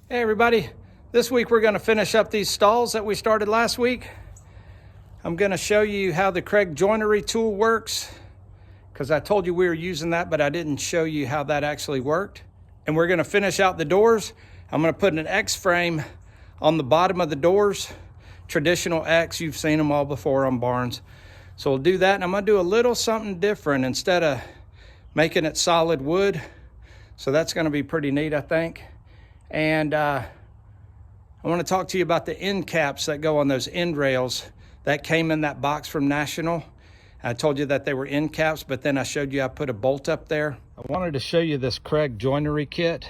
Hey everybody, this week we're going to finish up these stalls that we started last week. I'm going to show you how the Craig joinery tool works because I told you we were using that, but I didn't show you how that actually worked. And we're going to finish out the doors. I'm going to put an X frame on the bottom of the doors. Traditional X, you've seen them all before on barns. So we'll do that, and I'm going to do a little something different instead of making it solid wood. So that's going to be pretty neat, I think. And I want to talk to you about the end caps that go on those end rails that came in that box from National. I told you that they were end caps, but then I showed you I put a bolt up there. I wanted to show you this Craig joinery kit.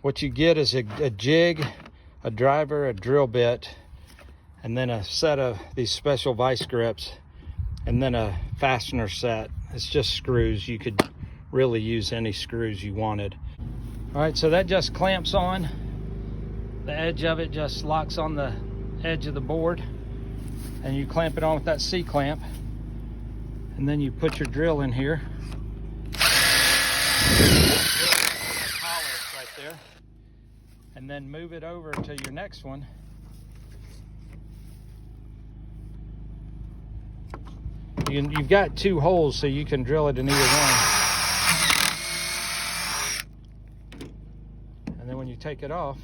What you get is a jig, a driver, a drill bit, and then a set of these special vice grips, and then a fastener set. It's just screws. You could really use any screws you wanted. All right, so that just clamps on. The edge of it just locks on the edge of the board, and you clamp it on with that C-clamp, and then you put your drill in here. Right there, and then move it over to your next one. You've got two holes, so you can drill it in either one. And then when you take it off,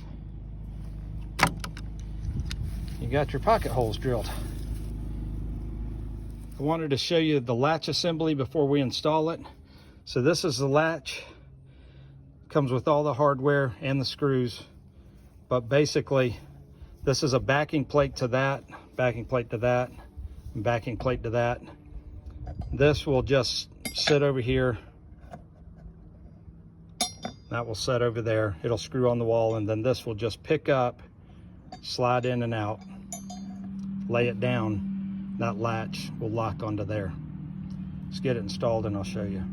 you got your pocket holes drilled. I wanted to show you the latch assembly before we install it. So this is the latch. Comes with all the hardware and the screws. But basically, this is a backing plate to that, backing plate to that, and backing plate to that. This will just sit over here. That will set over there. It'll screw on the wall, and then this will just pick up, slide in and out, lay it down. That latch will lock onto there. Let's get it installed and I'll show you.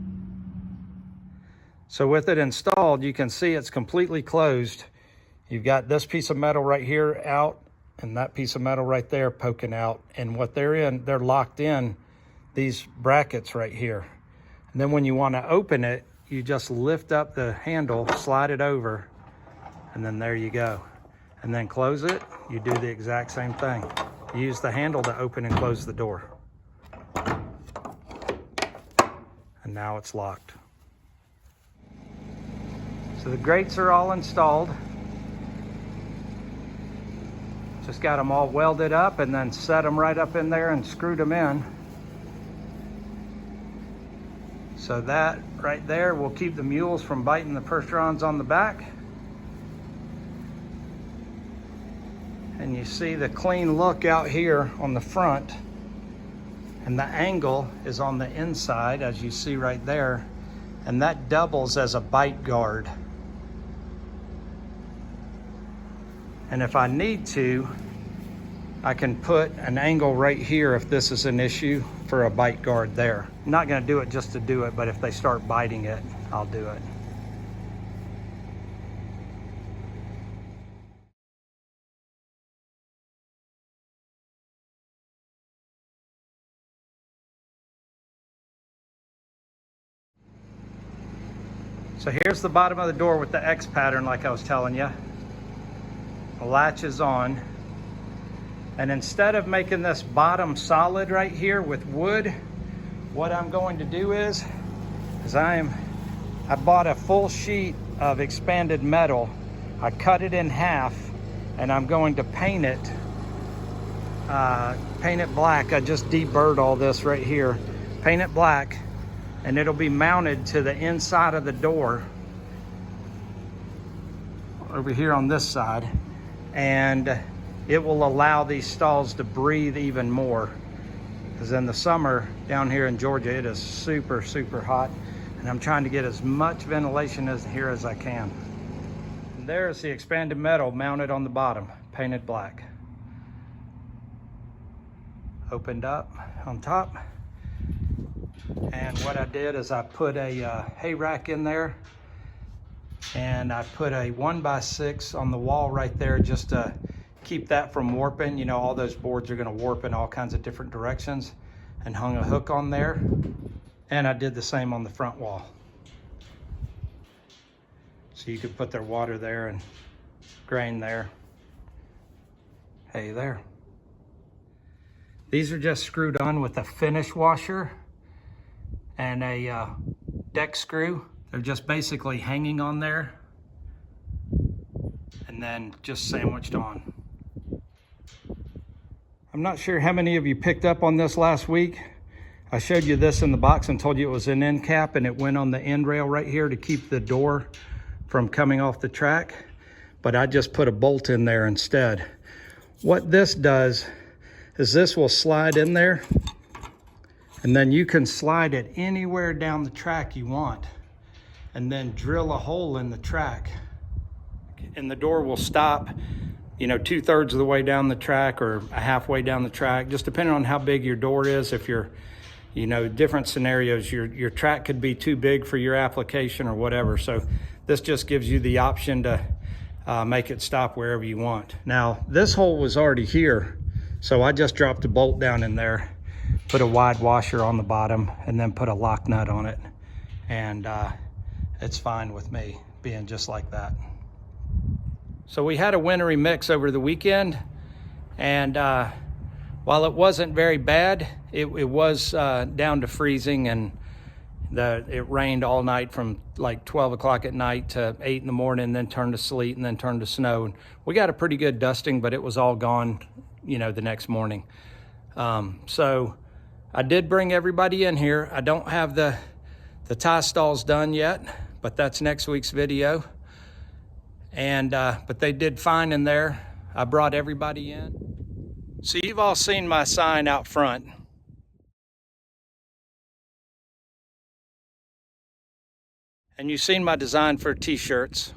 So with it installed, you can see it's completely closed. You've got this piece of metal right here out and that piece of metal right there poking out. And what they're in, they're locked in these brackets right here. And then when you want to open it, you just lift up the handle, slide it over, and then there you go. And then close it, you do the exact same thing. Use the handle to open and close the door. And now it's locked. So the grates are all installed. Just got them all welded up and then set them right up in there and screwed them in. So that right there will keep the mules from biting the percherons on the back. And you see the clean look out here on the front. And the angle is on the inside, as you see right there. And that doubles as a bite guard. And if I need to, I can put an angle right here if this is an issue for a bite guard there. I'm not gonna do it just to do it, but if they start biting it, I'll do it. So here's the bottom of the door with the X pattern like I was telling you. The latch is on. And instead of making this bottom solid right here with wood, what I'm going to do is I bought a full sheet of expanded metal. I cut it in half and I'm going to paint it black. I just deburred all this right here. Paint it black, and it'll be mounted to the inside of the door over here on this side. And it will allow these stalls to breathe even more. Because in the summer down here in Georgia, it is super, super hot. And I'm trying to get as much ventilation here as I can. And there's the expanded metal mounted on the bottom, painted black. Opened up on top. And what I did is I put a hay rack in there. And I put a 1x6 on the wall right there just to keep that from warping. You know, all those boards are going to warp in all kinds of different directions, and hung a hook on there. And I did the same on the front wall. So you could put their water there and grain there. Hey there. These are just screwed on with a finish washer and a deck screw. They're just basically hanging on there and then just sandwiched on. I'm not sure how many of you picked up on this last week. I showed you this in the box and told you it was an end cap, and it went on the end rail right here to keep the door from coming off the track, but I just put a bolt in there instead. What this does is this will slide in there, and then you can slide it anywhere down the track you want, and then drill a hole in the track, and the door will stop, you know, 2/3 of the way down the track or halfway down the track, just depending on how big your door is. If you're, you know, different scenarios, your track could be too big for your application or whatever. So this just gives you the option to make it stop wherever you want. Now, this hole was already here, so I just dropped a bolt down in there, put a wide washer on the bottom, and then put a lock nut on it. And it's fine with me being just like that. So we had a wintry mix over the weekend, and while it wasn't very bad, it was down to freezing, and it rained all night from like 12 o'clock at night to 8 in the morning, then turned to sleet, and then turned to snow. And we got a pretty good dusting, but it was all gone, you know, the next morning. So I did bring everybody in here. I don't have the tie stalls done yet, but that's next week's video. And but they did fine in there. I brought everybody in. So you've all seen my sign out front. And you've seen my design for t-shirts.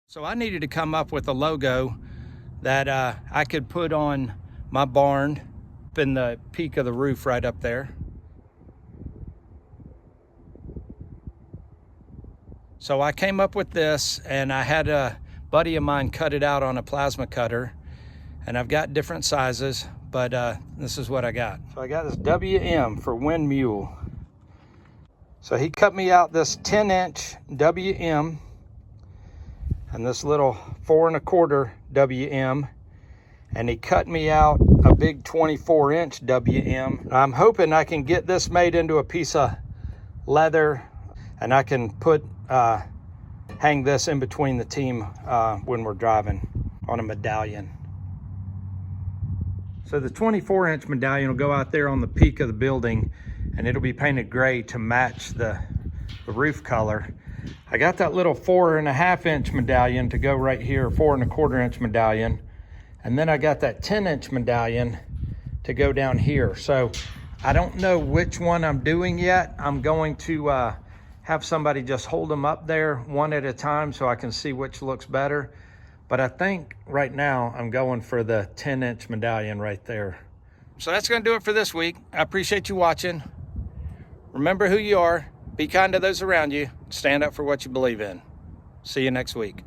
So I needed to come up with a logo that I could put on my barn in the peak of the roof right up there. So I came up with this, and I had a buddy of mine cut it out on a plasma cutter, and I've got different sizes, but this is what I got. So I got this WM for Wind Mule. So he cut me out this 10-inch WM and this little 4 1/4 WM, and he cut me out a big 24-inch WM. I'm hoping I can get this made into a piece of leather, and I can put hang this in between the team when we're driving on a medallion. So the 24-inch medallion will go out there on the peak of the building, and it'll be painted gray to match the roof color. I got that little 4 1/2-inch medallion to go right here, 4 1/4-inch medallion. And then I got that 10-inch medallion to go down here. So I don't know which one I'm doing yet. I'm going to have somebody just hold them up there one at a time so I can see which looks better. But I think right now I'm going for the 10-inch medallion right there. So that's going to do it for this week. I appreciate you watching. Remember who you are. Be kind to those around you. Stand up for what you believe in. See you next week.